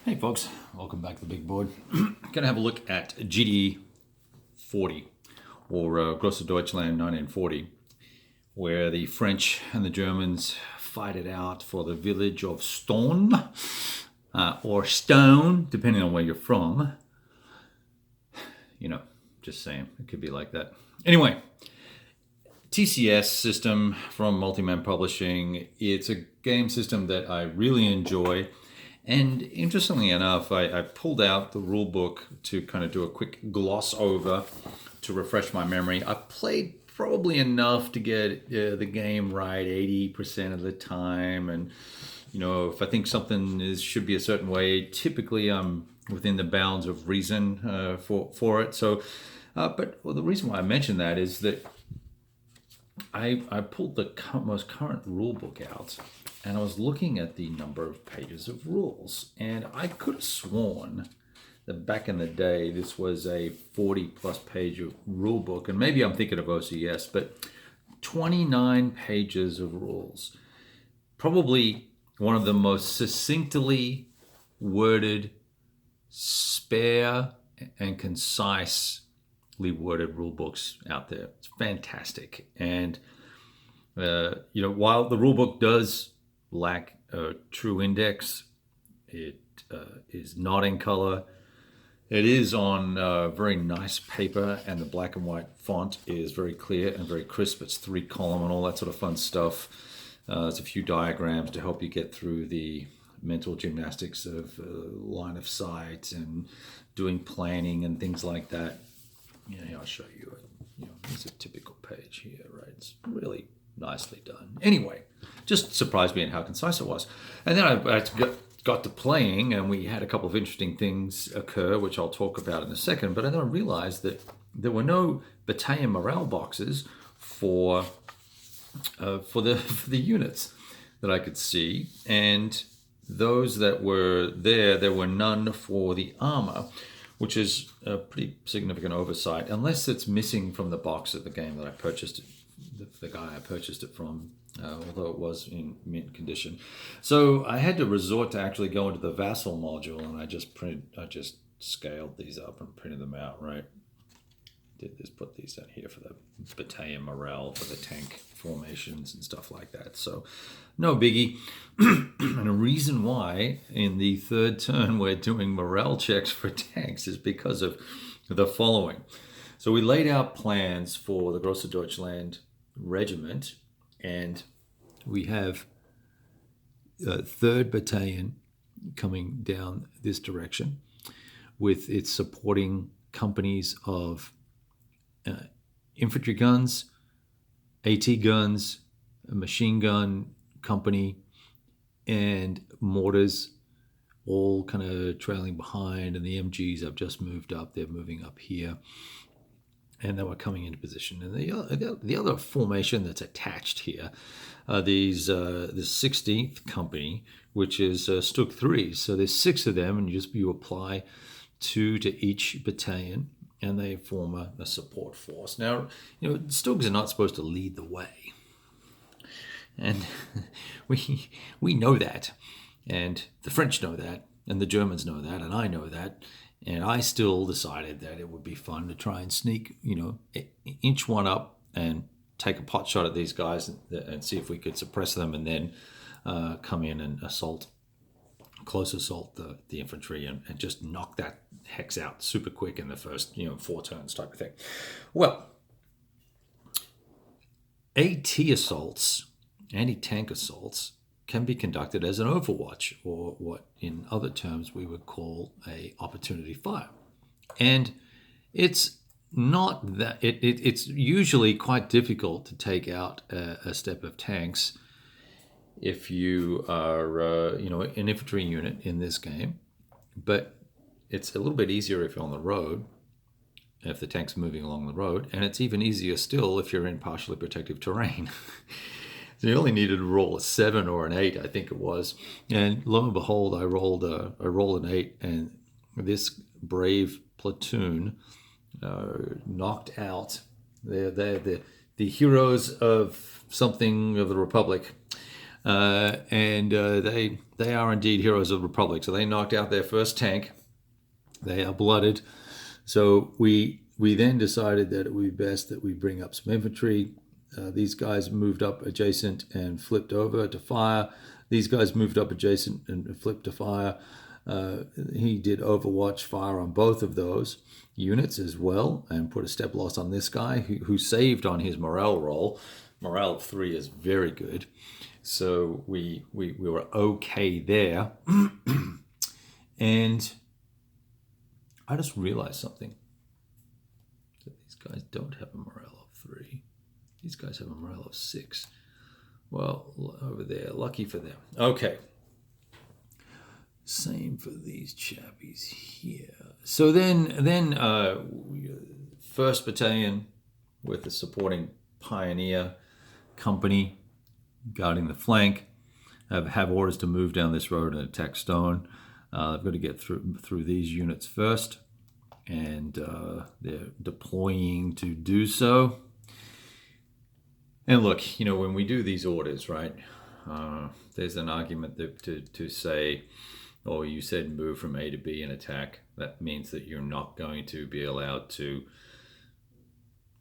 Hey folks, welcome back to the big board. Gonna have a look at GD 40, or Grosse Deutschland 1940, where the French and the Germans fight it out for the village of Stone, or Stone, depending on where you're from. You know, just saying, it could be like that. Anyway, TCS system from Multiman Publishing. It's a game system that I really enjoy. And interestingly enough, I pulled out the rule book to kind of do a quick gloss over to refresh my memory. I played probably enough to get the game right 80% of the time. And, you know, if I think something should be a certain way, typically I'm within the bounds of reason for it. So, but the reason why I mention that is that I pulled the most current rule book out, and I was looking at the number of pages of rules, and I could have sworn that back in the day this was a 40 plus page of rule book, and maybe I'm thinking of OCS, but 29 pages of rules. Probably one of the most succinctly worded, spare, and concisely worded rule books out there. It's fantastic. And while the rule book does lack a true index, it is not in color. It is on very nice paper, and the black and white font is very clear and very crisp. It's 3-column and all that sort of fun stuff. There's a few diagrams to help you get through the mental gymnastics of line of sight and doing planning and things like that. Yeah, I'll show you it. It's a typical page here, right? It's really nicely done. Anyway, just surprised me in how concise it was. And then I got to playing, and we had a couple of interesting things occur, which I'll talk about in a second. But then I realized that there were no battalion morale boxes for the units that I could see, and those that were there were none for the armor, which is a pretty significant oversight, unless it's missing from the box of the game that I purchased it, the guy I purchased it from, although it was in mint condition. So I had to resort to actually go into the Vassal module, and I just scaled these up and printed them out, right? Put these down here for the battalion morale, for the tank formations and stuff like that. So no biggie. And a reason why in the third turn we're doing morale checks for tanks is because of the following. So we laid out plans for the Grosse Deutschland regiment, and we have 3rd Battalion coming down this direction with its supporting companies of infantry guns, AT guns, a machine gun company, and mortars, all kind of trailing behind. And the MGs have just moved up. They're moving up here, and they were coming into position. And the other formation that's attached here are the 16th Company, which is Stug 3. So there's 6 of them, and you apply 2 to each battalion, and they form a support force. Now, Stugs are not supposed to lead the way, and we know that, and the French know that, and the Germans know that, and I know that, and I still decided that it would be fun to try and sneak, inch one up and take a pot shot at these guys and see if we could suppress them, and then come in and close assault the infantry and just knock that hex out super quick in the first 4 turns type of thing. Well, AT assaults, anti-tank assaults, can be conducted as an overwatch, or what in other terms we would call a opportunity fire. And it's not that it's usually quite difficult to take out a step of tanks if you are an infantry unit in this game, but it's a little bit easier if you're on the road, if the tank's moving along the road, and it's even easier still if you're in partially protective terrain. So you only needed to roll a 7 or an 8, I think it was, and lo and behold, I rolled an 8, and this brave platoon knocked out the heroes of something of the Republic. They are indeed heroes of the Republic. So they knocked out their first tank. They are blooded. So we then decided that it would be best that we bring up some infantry. These guys moved up adjacent and flipped over to fire. These guys moved up adjacent and flipped to fire. He did overwatch fire on both of those units as well and put a step loss on this guy who saved on his morale roll. Morale of 3 is very good. So we were okay there. And I just realized something. That these guys don't have a morale of 3. These guys have a morale of 6. Well, over there, lucky for them. Okay. Same for these chappies here. So then 1st Battalion with the supporting Pioneer Company guarding the flank have orders to move down this road and attack Stone. They've got to get through these units first, and they're deploying to do so. And look, when we do these orders, right, there's an argument to say, oh, you said move from A to B and attack. That means that you're not going to be allowed to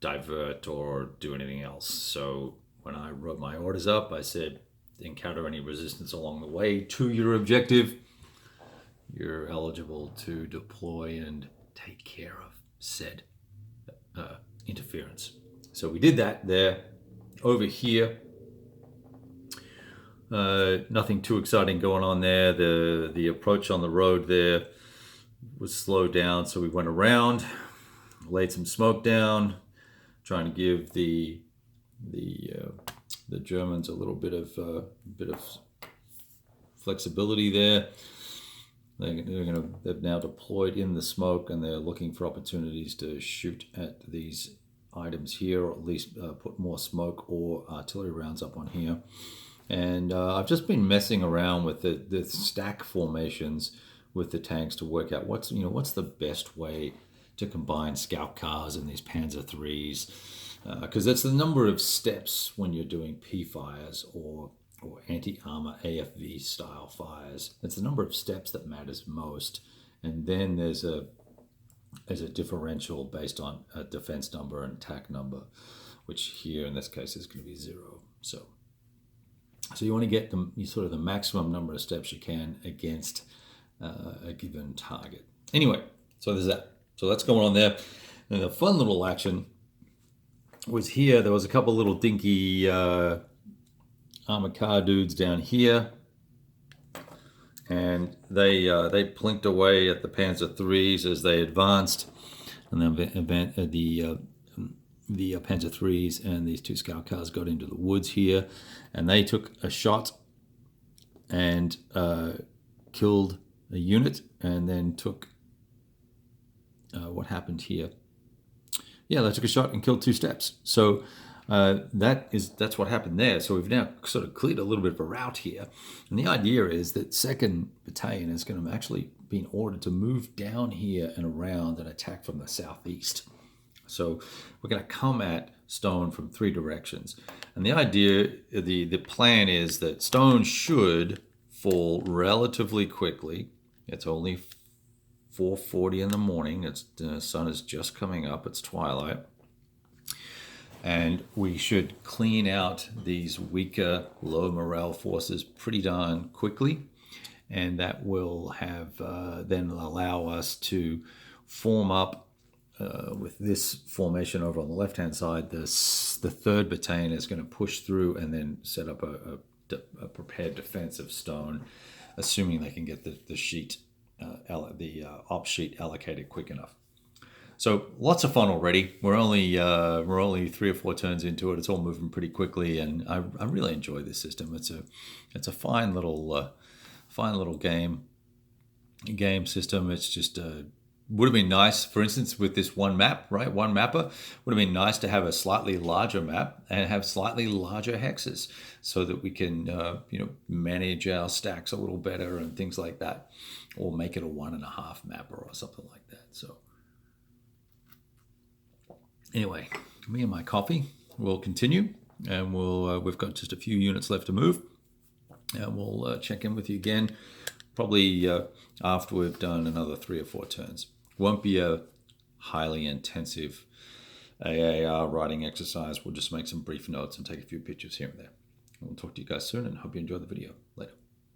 divert or do anything else. So when I wrote my orders up, I said, encounter any resistance along the way to your objective, you're eligible to deploy and take care of said interference. So we did that there. Over here, nothing too exciting going on there. The approach on the road there was slowed down, so we went around, laid some smoke down, trying to give the Germans a little bit of flexibility there. They've now deployed in the smoke, and they're looking for opportunities to shoot at these items here, or at least put more smoke or artillery rounds up on here. And I've just been messing around with the stack formations with the tanks to work out what's the best way to combine scout cars and these Panzer IIIs, because that's the number of steps when you're doing P fires or anti-armor AFV style fires. It's the number of steps that matters most, and then there's a differential based on a defense number and attack number, which here in this case is going to be 0. So you want to get the maximum number of steps you can against a given target. Anyway, so there's that. So that's going on there. And the fun little action was here. There was a couple little dinky armored car dudes down here, and they plinked away at the Panzer IIIs as they advanced, and then the Panzer IIIs and these 2 scout cars got into the woods here, and they took a shot and killed a unit, and then took what happened here? Yeah, they took a shot and killed 2 steps. So that's what happened there. So we've now sort of cleared a little bit of a route here, and the idea is that 2nd Battalion is going to actually be ordered to move down here and around and attack from the southeast. So we're going to come at Stone from 3 directions, and the idea, the plan is that Stone should fall relatively quickly. It's only 4:40 in the morning. The sun is just coming up. It's twilight. And we should clean out these weaker, low morale forces pretty darn quickly. And that will have then allow us to form up with this formation over on the left-hand side. The 3rd Battalion is going to push through and then set up a prepared defense of Stone, assuming they can get the sheet, the op sheet allocated quick enough. So lots of fun already. We're only 3 or 4 turns into it. It's all moving pretty quickly, and I really enjoy this system. It's a fine little game system. It's just would have been nice, for instance, with this one map, right? One mapper would have been nice to have a slightly larger map and have slightly larger hexes, so that we can manage our stacks a little better and things like that, or make it a 1.5 mapper or something like that. So. Anyway, me and my coffee will continue, and we've got just a few units left to move. And we'll check in with you again probably after we've done another 3 or 4 turns. Won't be a highly intensive AAR writing exercise. We'll just make some brief notes and take a few pictures here and there. We'll talk to you guys soon and hope you enjoy the video. Later.